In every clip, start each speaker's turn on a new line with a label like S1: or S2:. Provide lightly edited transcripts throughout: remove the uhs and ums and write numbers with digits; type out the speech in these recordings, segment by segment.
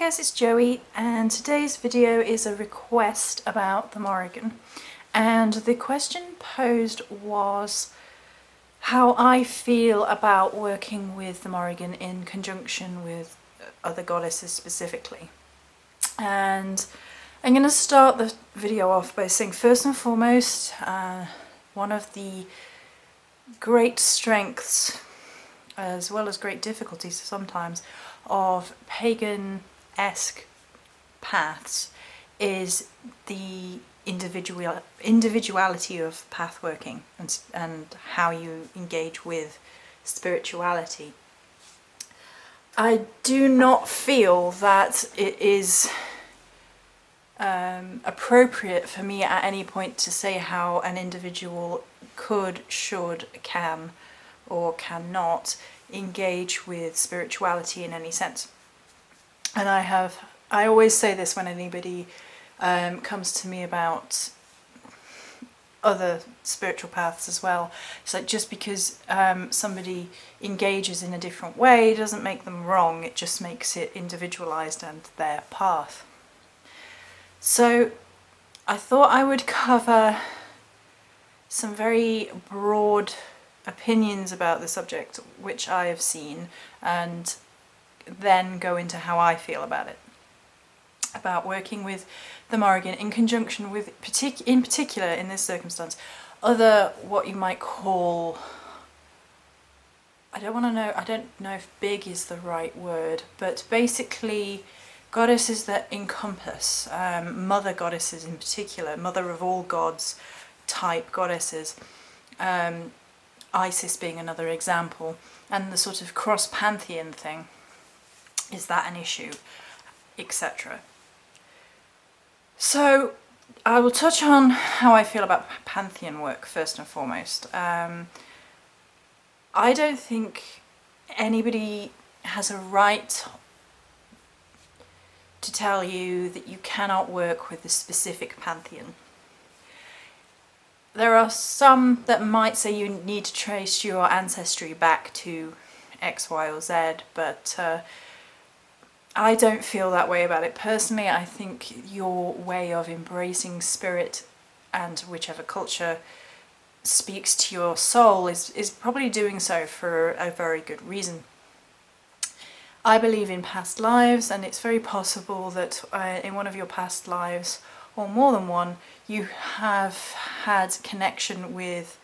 S1: guys, it's Joey, and today's video is a request about the Morrigan. And the question posed was how I feel about working with the Morrigan in conjunction with other goddesses specifically. And I'm going to start the video off by saying, first and foremost, one of the great strengths, as well as great difficulties sometimes, of pagan-esque paths is the individuality of path working and how you engage with spirituality. I do not feel that it is appropriate for me at any point to say how an individual could, should, can or cannot engage with spirituality in any sense. And I always say this when anybody comes to me about other spiritual paths as well. It's like, just because somebody engages in a different way doesn't make them wrong, it just makes it individualized and their path. So I thought I would cover some very broad opinions about the subject which I have seen, and then go into how I feel about it, about working with the Morrigan in conjunction with, in particular in this circumstance, other what you might call, I don't know if big is the right word, but basically goddesses that encompass, mother goddesses in particular, mother of all gods type goddesses, Isis being another example, and the sort of cross-pantheon thing. Is that an issue? Etc. So I will touch on how I feel about pantheon work first and foremost. I don't think anybody has a right to tell you that you cannot work with a specific pantheon. There are some that might say you need to trace your ancestry back to X, Y or Z, but I don't feel that way about it personally. I think your way of embracing spirit and whichever culture speaks to your soul is probably doing so for a very good reason. I believe in past lives, and it's very possible that in one of your past lives, or more than one, you have had connection with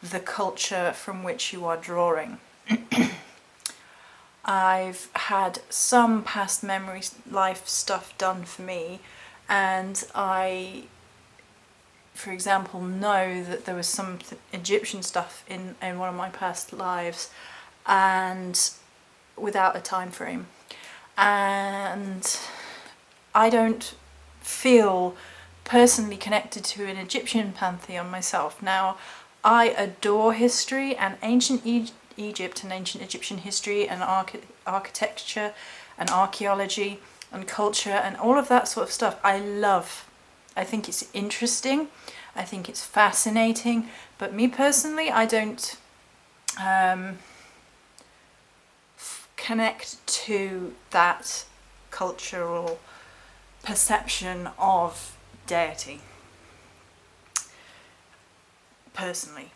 S1: the culture from which you are drawing. I've had some past memory life stuff done for me, and I, for example, know that there was some Egyptian stuff in one of my past lives, and without a time frame. And I don't feel personally connected to an Egyptian pantheon myself. Now, I adore history and ancient Egypt and ancient Egyptian history and architecture and archaeology and culture and all of that sort of stuff. I love. I think it's interesting. I think it's fascinating. But me personally, I don't connect to that cultural perception of deity, personally.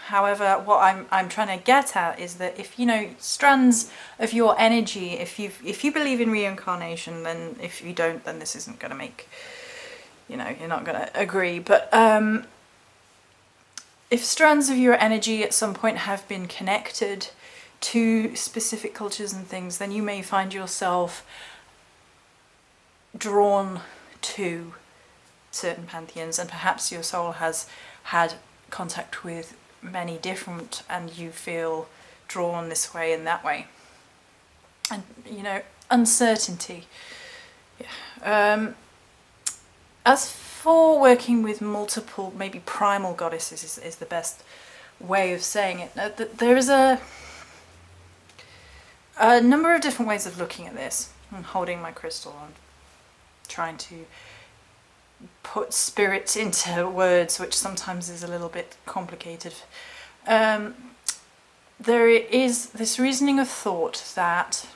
S1: However, what I'm trying to get at is that if you know strands of your energy, if you believe in reincarnation, then if you don't, then this isn't going to make, you're not going to agree. But if strands of your energy at some point have been connected to specific cultures and things, then you may find yourself drawn to certain pantheons, and perhaps your soul has had contact with many different, and you feel drawn this way and that way. And uncertainty. Yeah. As for working with multiple, maybe primal goddesses is the best way of saying it. There is a number of different ways of looking at this. I'm holding my crystal and trying to put spirit into words, which sometimes is a little bit complicated. There is this reasoning of thought that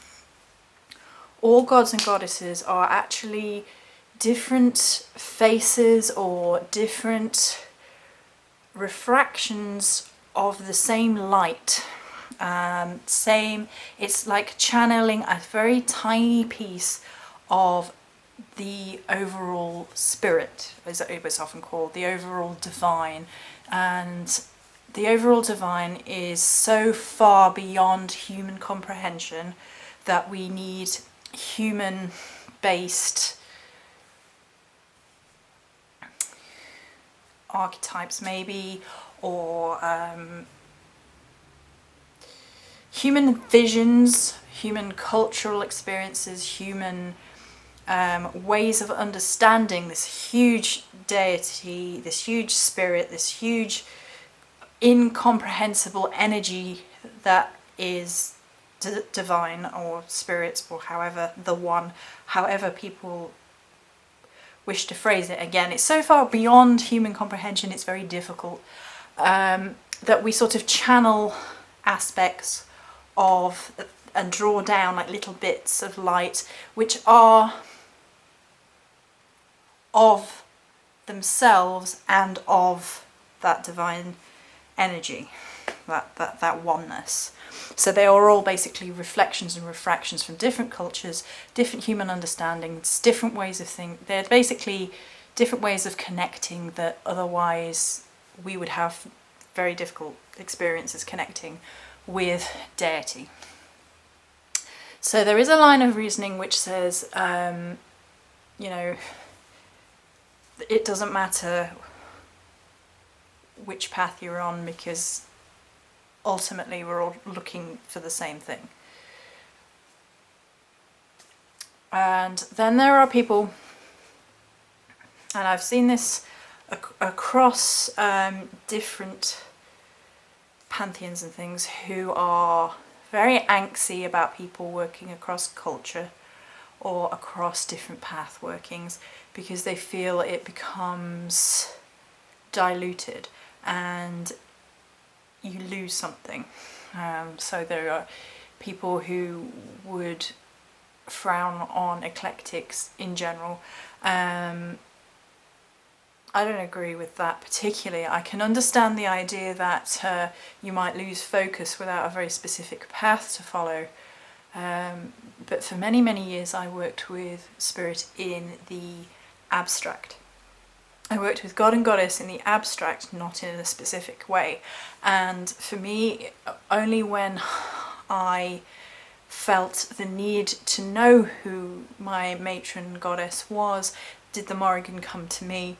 S1: all gods and goddesses are actually different faces or different refractions of the same light. It's like channeling a very tiny piece of the overall spirit, as it was often called, the overall divine. And the overall divine is so far beyond human comprehension that we need human-based archetypes maybe, or human visions, human cultural experiences, human ways of understanding this huge deity, this huge spirit, this huge incomprehensible energy that is divine or spirit, or however people wish to phrase it. Again, it's so far beyond human comprehension, it's very difficult, that we sort of channel aspects of and draw down like little bits of light which are of themselves and of that divine energy, that oneness. So they are all basically reflections and refractions from different cultures, different human understandings, different ways of thinking. They're basically different ways of connecting that otherwise we would have very difficult experiences connecting with deity. So there is a line of reasoning which says, it doesn't matter which path you're on, because ultimately we're all looking for the same thing. And then there are people, and I've seen this across different pantheons and things, who are very angsty about people working across culture or across different path workings, because they feel it becomes diluted and you lose something. So there are people who would frown on eclectics in general. I don't agree with that particularly. I can understand the idea that you might lose focus without a very specific path to follow. But for many, many years I worked with spirit in the abstract. I worked with God and Goddess in the abstract, not in a specific way. And for me, only when I felt the need to know who my matron goddess was, did the Morrigan come to me.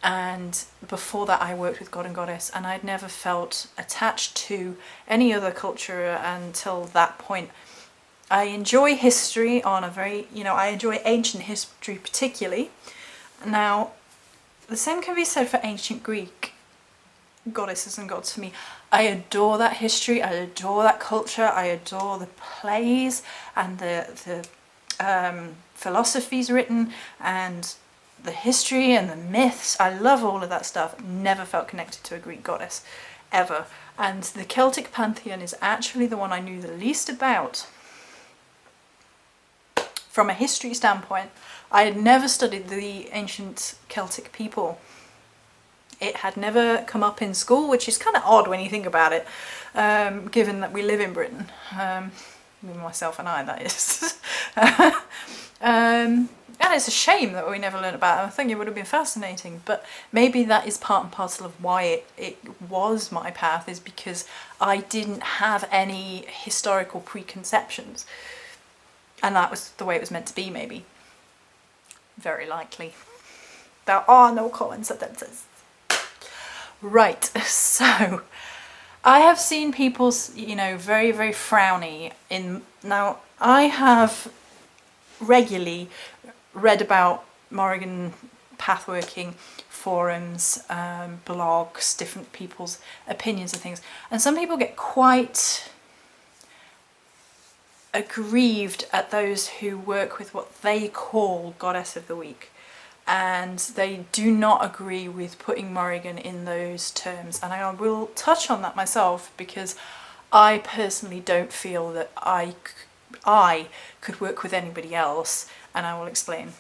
S1: And before that I worked with God and Goddess, and I'd never felt attached to any other culture until that point. I enjoy history on a very, I enjoy ancient history particularly. Now, the same can be said for ancient Greek goddesses and gods for me. I adore that history, I adore that culture, I adore the plays and the philosophies written and the history and the myths. I love all of that stuff. Never felt connected to a Greek goddess, ever. And the Celtic pantheon is actually the one I knew the least about. From a history standpoint, I had never studied the ancient Celtic people. It had never come up in school, which is kind of odd when you think about it, given that we live in Britain. Myself and I, that is. And it's a shame that we never learned about it. I think it would have been fascinating, but maybe that is part and parcel of why it was my path, is because I didn't have any historical preconceptions. And that was the way it was meant to be, maybe. Very likely. There are no coincidences. Right, so I have seen people, very, very frowny in. Now, I have regularly read about Morrigan pathworking forums, blogs, different people's opinions and things, and some people get quite aggrieved at those who work with what they call Goddess of the Week, and they do not agree with putting Morrigan in those terms. And I will touch on that myself, because I personally don't feel that I I could work with anybody else, and I will explain.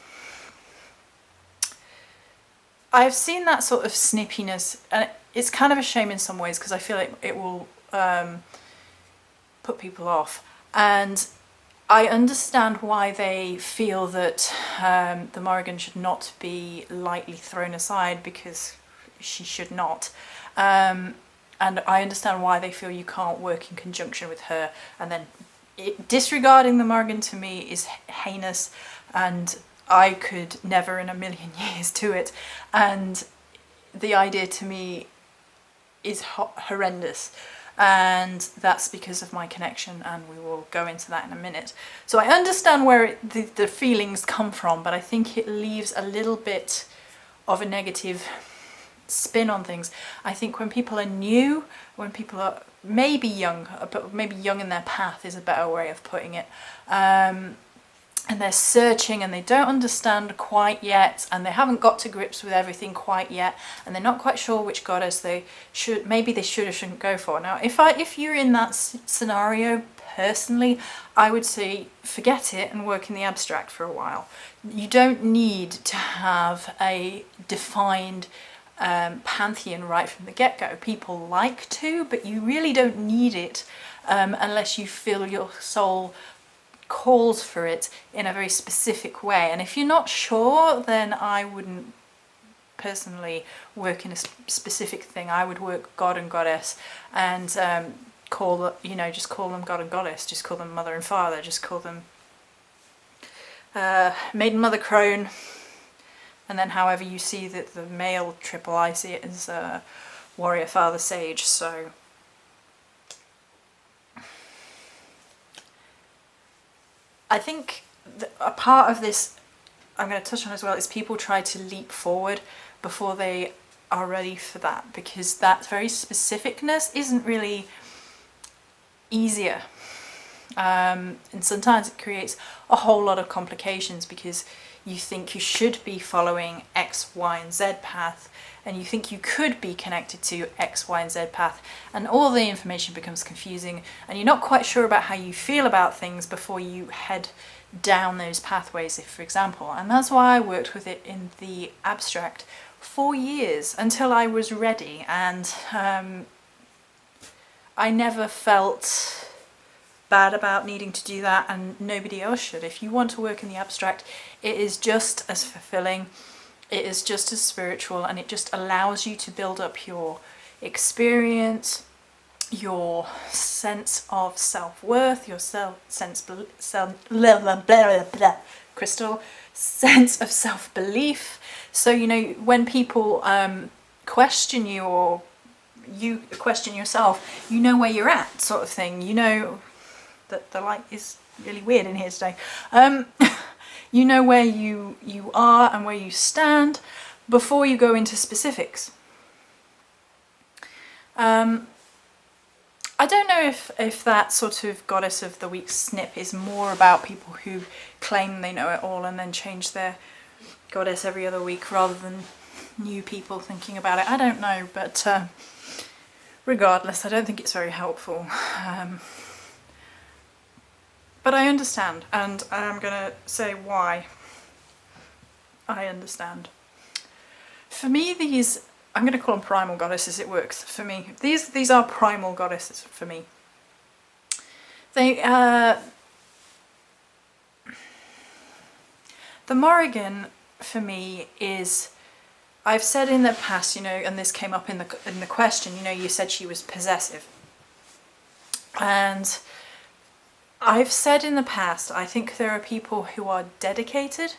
S1: I've seen that sort of snippiness, and it's kind of a shame in some ways, because I feel like it will put people off. And I understand why they feel that the Morrigan should not be lightly thrown aside, because she should not. And I understand why they feel you can't work in conjunction with her. And then disregarding the Morrigan, to me, is heinous, and I could never in a million years do it. And the idea to me is horrendous. And that's because of my connection, and we will go into that in a minute. So I understand where the feelings come from, but I think it leaves a little bit of a negative spin on things. I think when people are new, when people are maybe young, but maybe young in their path is a better way of putting it, and they're searching and they don't understand quite yet, and they haven't got to grips with everything quite yet, and they're not quite sure which goddess they should or shouldn't go for. Now, if you're in that scenario, personally, I would say forget it and work in the abstract for a while. You don't need to have a defined pantheon right from the get-go. People like to, but you really don't need it unless you feel your soul calls for it in a very specific way. And if you're not sure, then I wouldn't personally work in a specific thing. I would work God and Goddess, and just call them God and Goddess, just call them Mother and Father, just call them Maiden, Mother, Crone, and then however you see that the male triple, I see it as Warrior, Father, Sage. So I think a part of this I'm going to touch on as well is people try to leap forward before they are ready for that, because that very specificness isn't really easier. And sometimes it creates a whole lot of complications, because you think you should be following X, Y, and Z path, and you think you could be connected to X, Y, and Z path, and all the information becomes confusing, and you're not quite sure about how you feel about things before you head down those pathways, if for example. And that's why I worked with it in the abstract for years, until I was ready, and I never felt bad about needing to do that, and nobody else should. If you want to work in the abstract, it is just as fulfilling, it is just as spiritual, and it just allows you to build up your experience, your sense of self-worth, your crystal sense of self-belief. So when people question you, or you question yourself, you know where you're at, sort of thing. You know that the light is really weird in here today. You know where you are and where you stand before you go into specifics. I don't know if that sort of Goddess of the Week snip is more about people who claim they know it all and then change their goddess every other week, rather than new people thinking about it. I don't know, but regardless, I don't think it's very helpful. But I understand, and I'm going to say why I understand. For me, these, I'm going to call them primal goddesses, it works for me. These are primal goddesses for me. They, the Morrigan, for me, is, I've said in the past, and this came up in the question, you said she was possessive. And I've said in the past, I think there are people who are dedicated,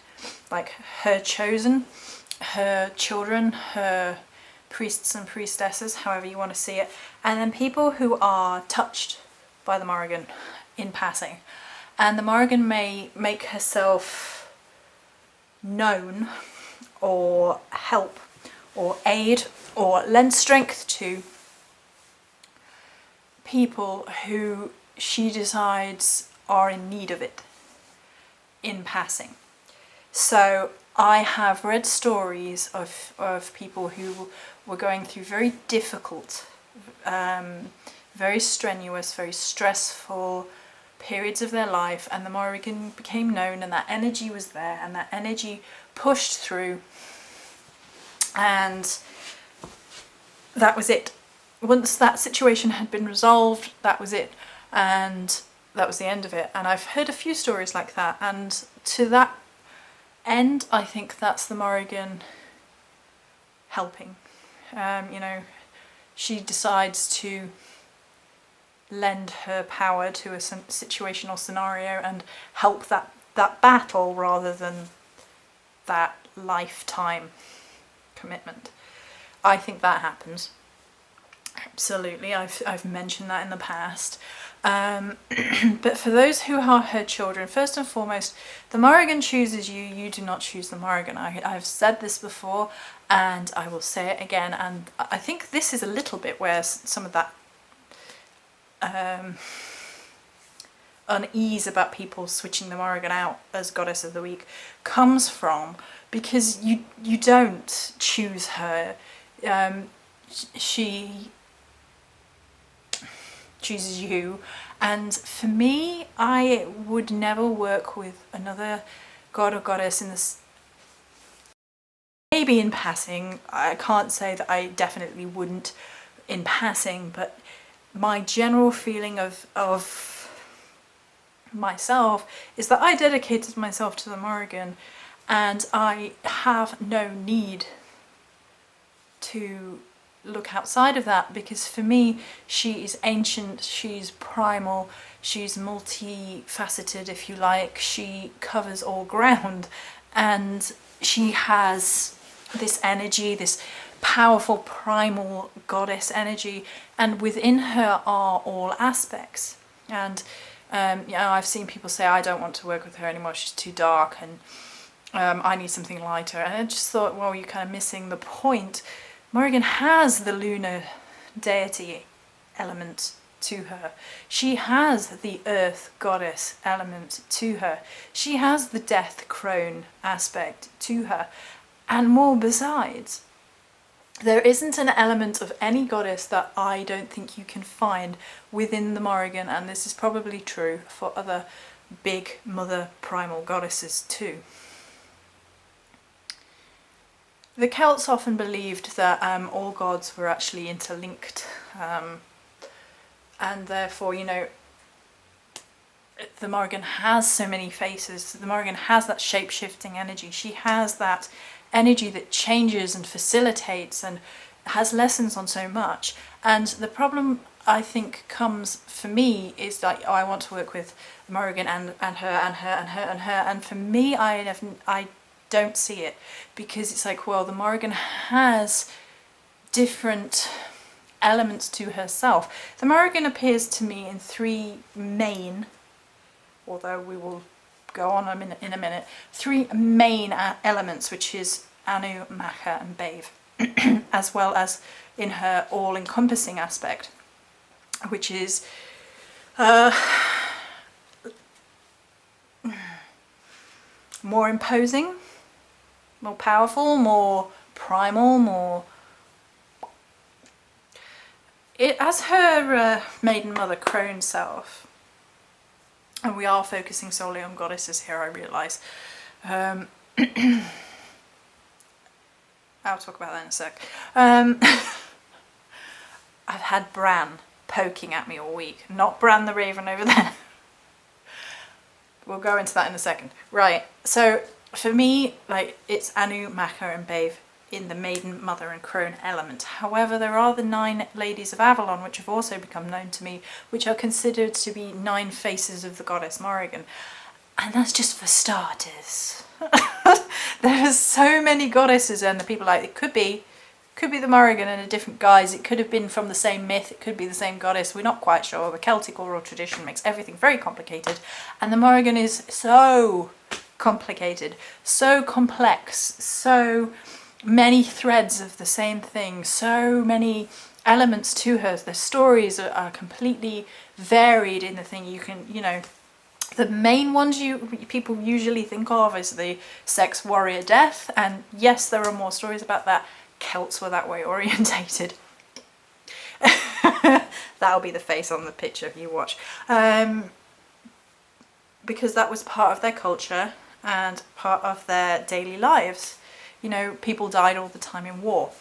S1: like her chosen, her children, her priests and priestesses, however you want to see it, and then people who are touched by the Morrigan in passing. And the Morrigan may make herself known, or help, or aid, or lend strength to people who she decides are in need of it in passing. So I have read stories of people who were going through very difficult, very strenuous, very stressful periods of their life, and the Morrigan became known, and that energy was there, and that energy pushed through, and that was it. Once that situation had been resolved, that was it, and that was the end of it. And I've heard a few stories like that, and to that end, I think that's the Morrigan helping. You know, she decides to lend her power to a situation or scenario and help that battle rather than that lifetime commitment. I think that happens. Absolutely, I've mentioned that in the past. But for those who are her children, first and foremost, the Morrigan chooses you, you do not choose the Morrigan. I've said this before, and I will say it again, and I think this is a little bit where some of that unease about people switching the Morrigan out as Goddess of the Week comes from, because you don't choose her. She chooses you, and for me, I would never work with another god or goddess in this. Maybe in passing, I can't say that I definitely wouldn't in passing, but my general feeling of myself is that I dedicated myself to the Morrigan, and I have no need to look outside of that, because for me she is ancient, she's primal, she's multifaceted, if you like, she covers all ground, and she has this energy, this powerful primal goddess energy, and within her are all aspects. And you know, I've seen people say, I don't want to work with her anymore, she's too dark, and I need something lighter. And I just thought, well, you're kind of missing the point. Morrigan has the lunar deity element to her. She has the earth goddess element to her. She has the death crone aspect to her, and more besides. There isn't an element of any goddess that I don't think you can find within the Morrigan, and this is probably true for other big mother primal goddesses too. The Celts often believed that all gods were actually interlinked, and therefore, you know, the Morrigan has so many faces. The Morrigan has that shape-shifting energy. She has that energy that changes and facilitates and has lessons on so much. And the problem, I think, comes for me is that I want to work with Morrigan and her and her and her and her, and for me, I don't see it, because it's like, well, the Morrigan has different elements to herself. The Morrigan appears to me in three main, although we will go on in a minute, three main elements, which is Anu, Macha and Bave, as well as in her all-encompassing aspect, which is more imposing, more powerful, more primal, more... It, as her maiden mother crone self, and we are focusing solely on goddesses here, I realise. I'll talk about that in a sec. I've had Bran poking at me all week. Not Bran the Raven over there. We'll go into that in a second. Right, so for me, like, it's Anu, Macha and Bave in the maiden, mother and crone element. However, there are the 9 ladies of Avalon, which have also become known to me, which are considered to be 9 faces of the goddess Morrigan. And that's just for starters. There are so many goddesses, and the people like, it could be the Morrigan in a different guise, it could have been from the same myth, it could be the same goddess, we're not quite sure. The Celtic oral tradition makes everything very complicated, and the Morrigan is so complicated, so complex, so many threads of the same thing, so many elements to her. The stories are completely varied in the thing. You can, you know, the main ones people usually think of is the sex warrior death, and yes, there are more stories about that. Celts were that way orientated. That'll be the face on the picture if you watch. because that was part of their culture and part of their daily lives. You know, people died all the time in war.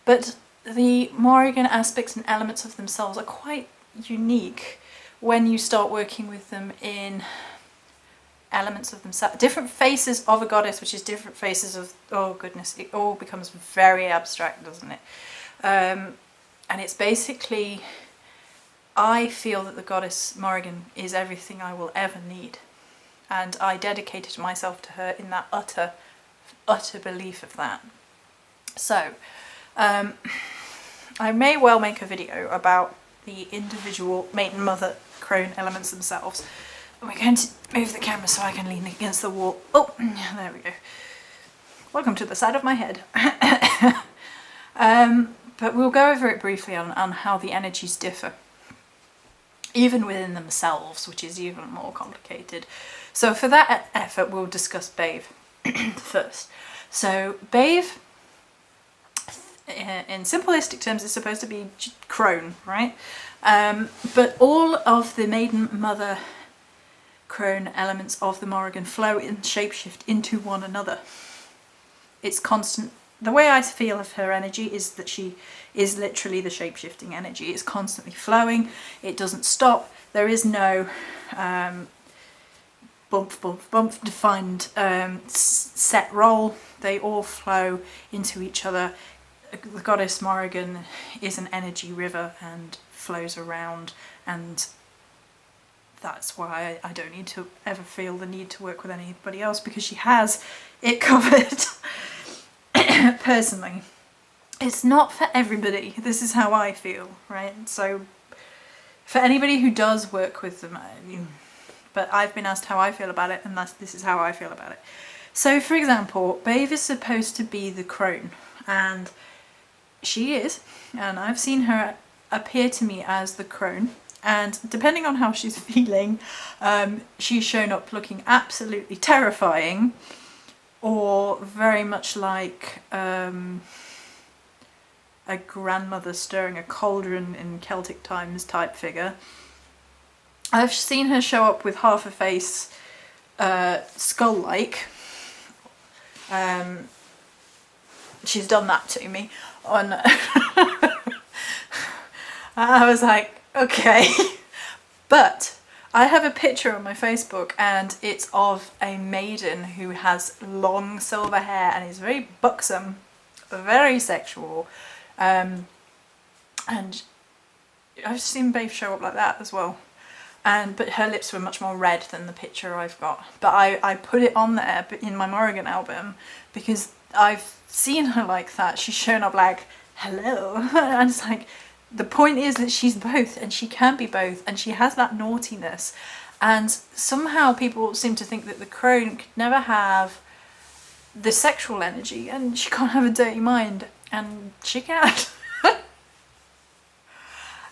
S1: But the Morrigan aspects and elements of themselves are quite unique when you start working with them in elements of themselves. Different faces of a goddess, which is different faces of, oh goodness, it all becomes very abstract, doesn't it? And it's basically, I feel that the goddess Morrigan is everything I will ever need. And I dedicated myself to her in that utter belief of that. So, I may well make a video about the individual maiden, mother, crone elements themselves. And we're going to move the camera so I can lean against the wall. Oh, there we go. Welcome to the side of my head. But we'll go over it briefly on how the energies differ, even within themselves, which is even more complicated. So for that effort, we'll discuss Babe first. So Babe, in simplistic terms, is supposed to be crone, right? But all of the maiden, mother, crone elements of the Morrigan flow and shapeshift into one another. It's constant. The way I feel of her energy is that she is literally the shape-shifting energy. It's constantly flowing. It doesn't stop. There is no bump defined set role. They all flow into each other. The goddess Morrigan is an energy river and flows around, and that's why I don't need to ever feel the need to work with anybody else, because she has it covered. Personally, it's not for everybody. This is how I feel, right? So for anybody who does work with them, but I've been asked how I feel about it, and this is how I feel about it. So for example, Babe is supposed to be the crone, and she is, and I've seen her appear to me as the crone, and depending on how she's feeling, she's shown up looking absolutely terrifying, or very much like a grandmother stirring a cauldron in Celtic times type figure. I've seen her show up with half a face, skull-like. She's done that to me on. I was like, okay, but I have a picture on my Facebook, and it's of a maiden who has long silver hair and is very buxom, very sexual, and I've seen Babe show up like that as well. But her lips were much more red than the picture I've got. But I put it on there in my Morrigan album because I've seen her like that. She's shown up like, hello, and it's like, the point is that she's both, and she can be both, and she has that naughtiness. And somehow people seem to think that the crone could never have the sexual energy, and she can't have a dirty mind, and she can.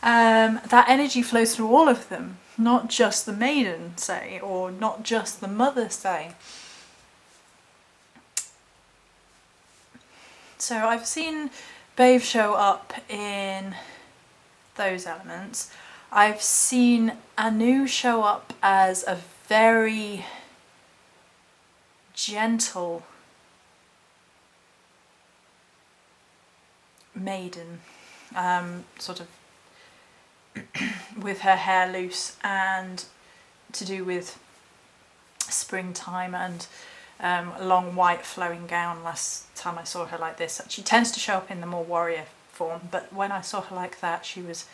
S1: That energy flows through all of them, not just the maiden, say, or not just the mother, say. So I've seen Babe show up in those elements. I've seen Anu show up as a very gentle maiden, sort of with her hair loose, and to do with springtime, and a long white flowing gown. Last time I saw her like this, she tends to show up in the more warrior form, but when I saw her like that, she was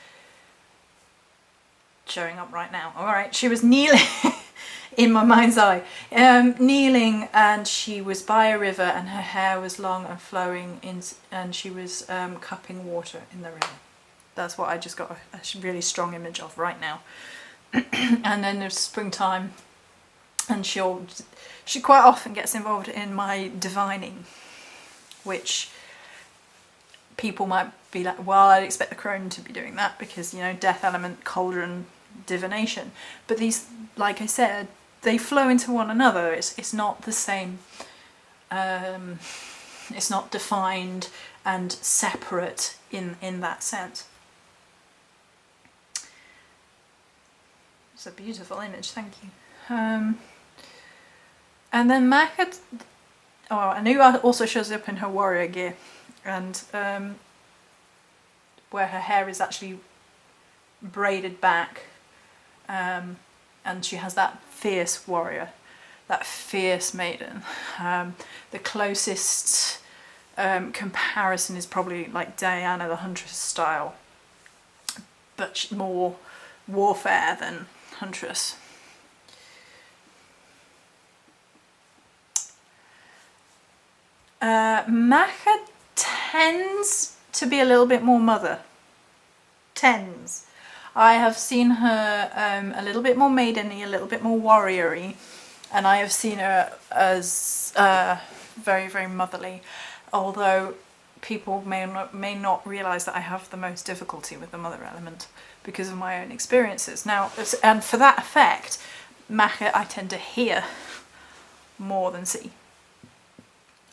S1: showing up right now. Alright, she was kneeling in my mind's eye, kneeling, and she was by a river, and her hair was long and flowing in, and she was cupping water in the river. That's what I just got a really strong image of right now. And then there's springtime, and she quite often gets involved in my divining, which people might be like, well, I'd expect the crone to be doing that because, you know, death element, cauldron, divination. But these, like I said, they flow into one another. It's not the same. It's not defined and separate in that sense. It's a beautiful image, thank you. And then Macha, and who also shows up in her warrior gear, and where her hair is actually braided back, and she has that fierce warrior, that fierce maiden. The closest comparison is probably like Diana the Huntress style, but more warfare than Huntress. Macha tends to be a little bit more mother. Tends. I have seen her a little bit more maideny, a little bit more warrior-y, and I have seen her as very, very motherly, although people may not realise that I have the most difficulty with the mother element because of my own experiences. Now, and for that effect, Macha I tend to hear more than see.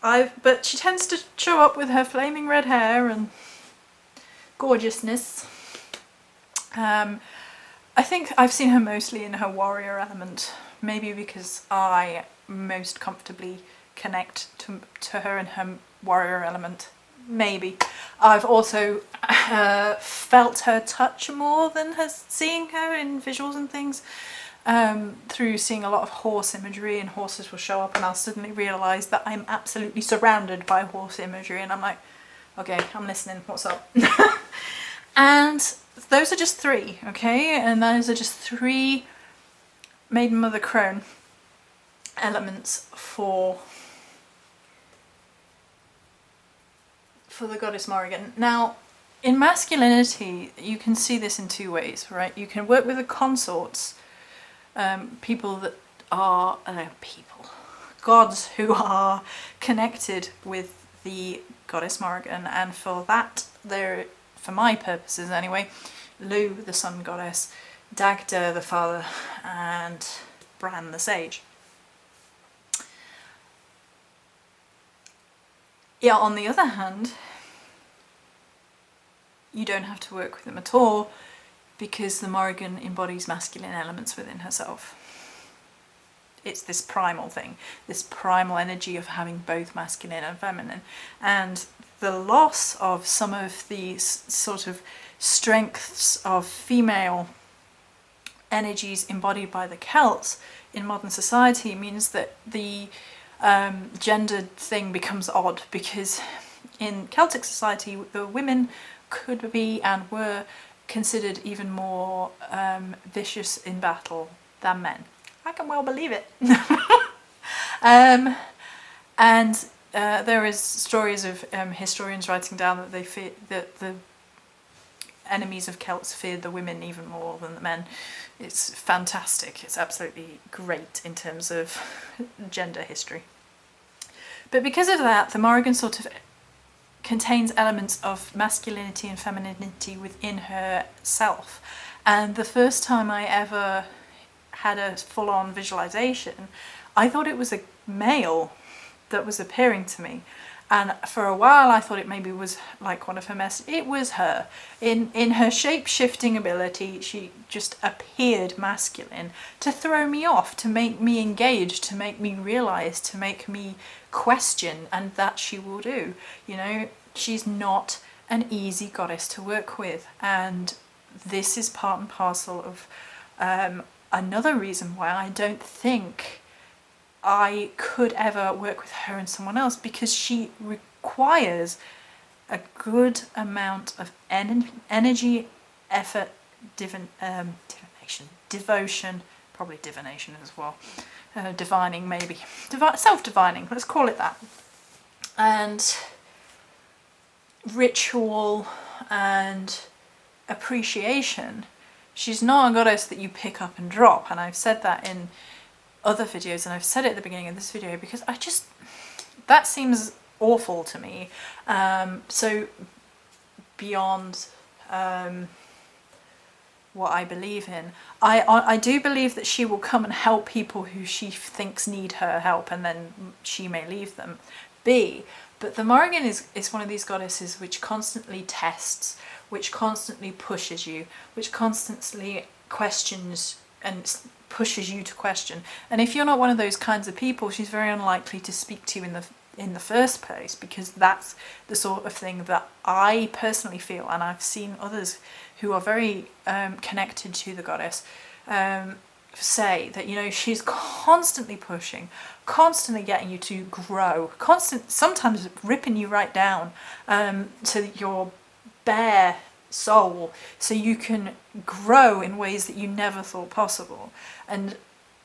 S1: But she tends to show up with her flaming red hair and gorgeousness. I think I've seen her mostly in her warrior element, maybe because I most comfortably connect to her in her warrior element. Maybe. I've also felt her touch more than seeing her in visuals and things, through seeing a lot of horse imagery, and horses will show up and I'll suddenly realise that I'm absolutely surrounded by horse imagery, and I'm like, okay, I'm listening, what's up? And those are just 3, okay? And those are just 3 Maiden Mother Crone elements for the goddess Morrigan. Now, in masculinity, you can see this in 2 ways, right? You can work with the consorts, people that are gods who are connected with the goddess Morrigan, and for that, for my purposes anyway, Lu, the sun goddess, Dagda, the father, and Bran, the sage. Yeah, on the other hand, you don't have to work with them at all, because the Morrigan embodies masculine elements within herself. It's this primal thing, this primal energy of having both masculine and feminine. And the loss of some of these sort of strengths of female energies embodied by the Celts in modern society means that the gendered thing becomes odd, because in Celtic society the women could be and were considered even more vicious in battle than men. I can well believe it. And there is stories of historians writing down that they fear that the enemies of Celts feared the women even more than the men. It's fantastic. It's absolutely great in terms of gender history. But because of that, the Morrigan sort of contains elements of masculinity and femininity within herself. And the first time I ever had a full-on visualization, I thought it was a male that was appearing to me. And for a while I thought it maybe was like one of her messages. It was her. In her shape-shifting ability, she just appeared masculine to throw me off, to make me engage, to make me realise, to make me question, and that she will do. You know, she's not an easy goddess to work with, and this is part and parcel of another reason why I don't think I could ever work with her and someone else, because she requires a good amount of energy, effort, divination, devotion, probably divination as well, divining maybe, self-divining, let's call it that, and ritual and appreciation. She's not a goddess that you pick up and drop, and I've said that in other videos, and I've said it at the beginning of this video because that seems awful to me. So beyond what I believe in, I do believe that she will come and help people who she thinks need her help, and then she may leave them be. But the Morrigan is one of these goddesses which constantly tests, which constantly pushes you, which constantly questions and pushes you to question. And if you're not one of those kinds of people, she's very unlikely to speak to you in the first place, because that's the sort of thing that I personally feel, and I've seen others who are very connected to the goddess say that, you know, she's constantly pushing, constantly getting you to grow, sometimes ripping you right down to your bare soul, so you can grow in ways that you never thought possible. And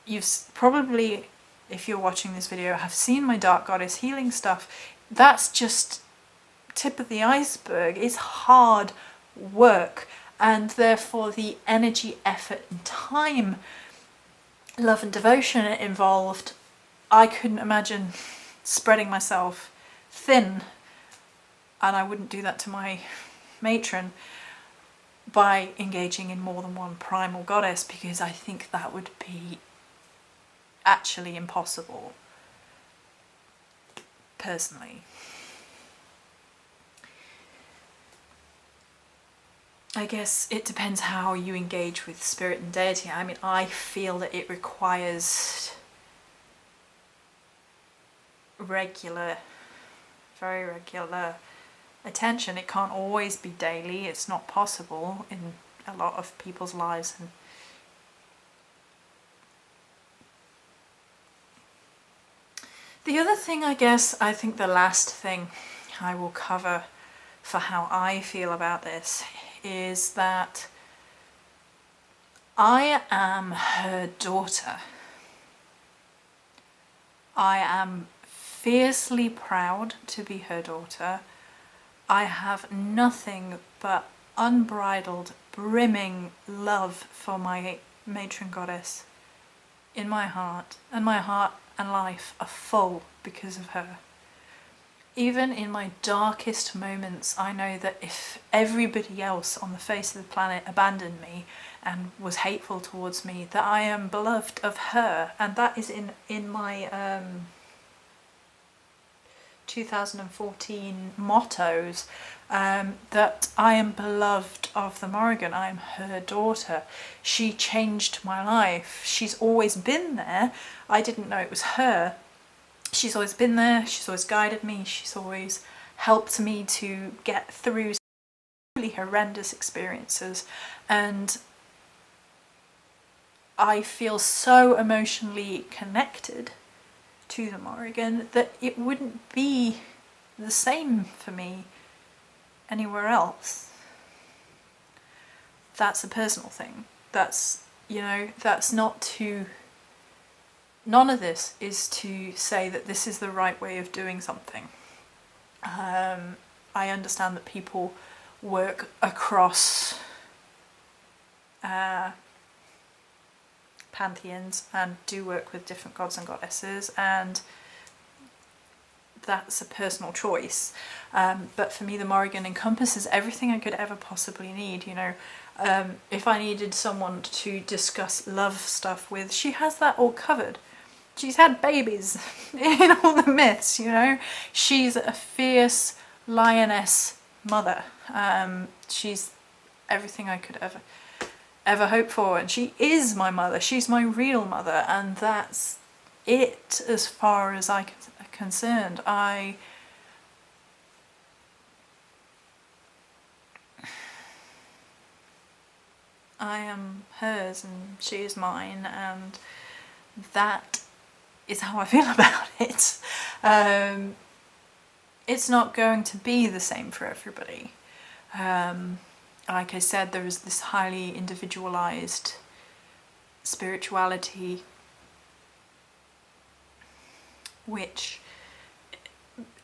S1: you've probably, if you're watching this video, have seen my dark goddess healing stuff. That's just tip of the iceberg. It's hard work, and therefore the energy, effort and time, love and devotion involved, I couldn't imagine spreading myself thin, and I wouldn't do that to my matron, by engaging in more than one primal goddess, because I think that would be actually impossible, personally. I guess it depends how you engage with spirit and deity. I mean, I feel that it requires regular, very regular attention. It can't always be daily. It's not possible in a lot of people's lives. And the other thing, I guess, I think the last thing I will cover for how I feel about this is that I am her daughter. I am fiercely proud to be her daughter. I have nothing but unbridled, brimming love for my matron goddess in my heart, and my heart and life are full because of her. Even in my darkest moments, I know that if everybody else on the face of the planet abandoned me and was hateful towards me, that I am beloved of her. And that is in my 2014 mottos, that I am beloved of the Morrigan. I am her daughter. She changed my life. She's always been there. I didn't know it was her. She's always been there. She's always guided me. She's always helped me to get through really horrendous experiences. And I feel so emotionally connected to the Morrigan that it wouldn't be the same for me anywhere else. That's a personal thing. That's, you know, that's not to... None of this is to say that this is the right way of doing something. I understand that people work across pantheons and do work with different gods and goddesses, and that's a personal choice. But for me, the Morrigan encompasses everything I could ever possibly need. You know, if I needed someone to discuss love stuff with, she has that all covered. She's had babies in all the myths, you know. She's a fierce lioness mother. She's everything I could ever hope for, and she is my mother. She's my real mother, and that's it as far as I'm concerned. I am hers and she is mine, and that is how I feel about it. It's not going to be the same for everybody. Like I said, there is this highly individualized spirituality which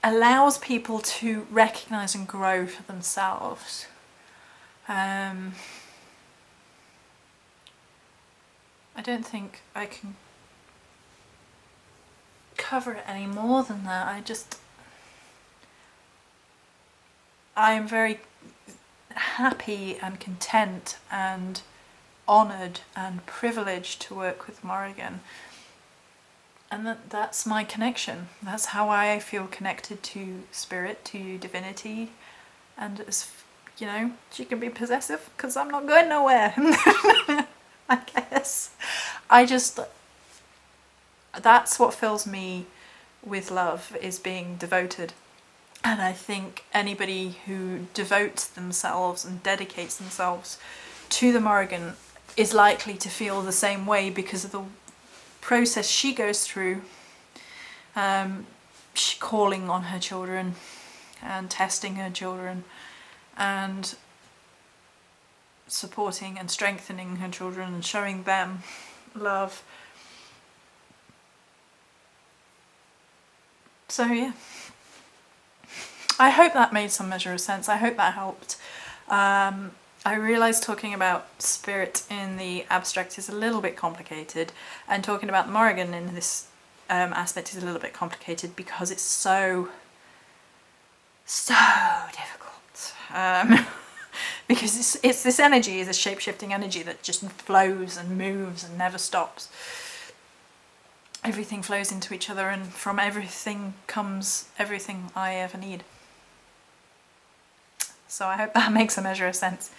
S1: allows people to recognize and grow for themselves. I don't think I can cover it any more than that. I am very happy and content and honoured and privileged to work with Morrigan, and that's my connection. That's how I feel connected to spirit, to divinity, and as you know, she can be possessive because I'm not going nowhere. I guess. I just, that's what fills me with love, is being devoted. And I think anybody who devotes themselves and dedicates themselves to the Morrigan is likely to feel the same way because of the process she goes through, calling on her children and testing her children and supporting and strengthening her children and showing them love. So yeah, I hope that made some measure of sense. I hope that helped. I realise talking about spirit in the abstract is a little bit complicated, and talking about the Morrigan in this aspect is a little bit complicated because it's so difficult. Because it's this energy, this shape-shifting energy that just flows and moves and never stops. Everything flows into each other, and from everything comes everything I ever need. So I hope that makes a measure of sense.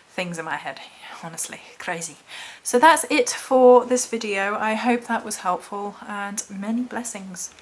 S1: Things in my head, honestly, crazy. So that's it for this video. I hope that was helpful, and many blessings.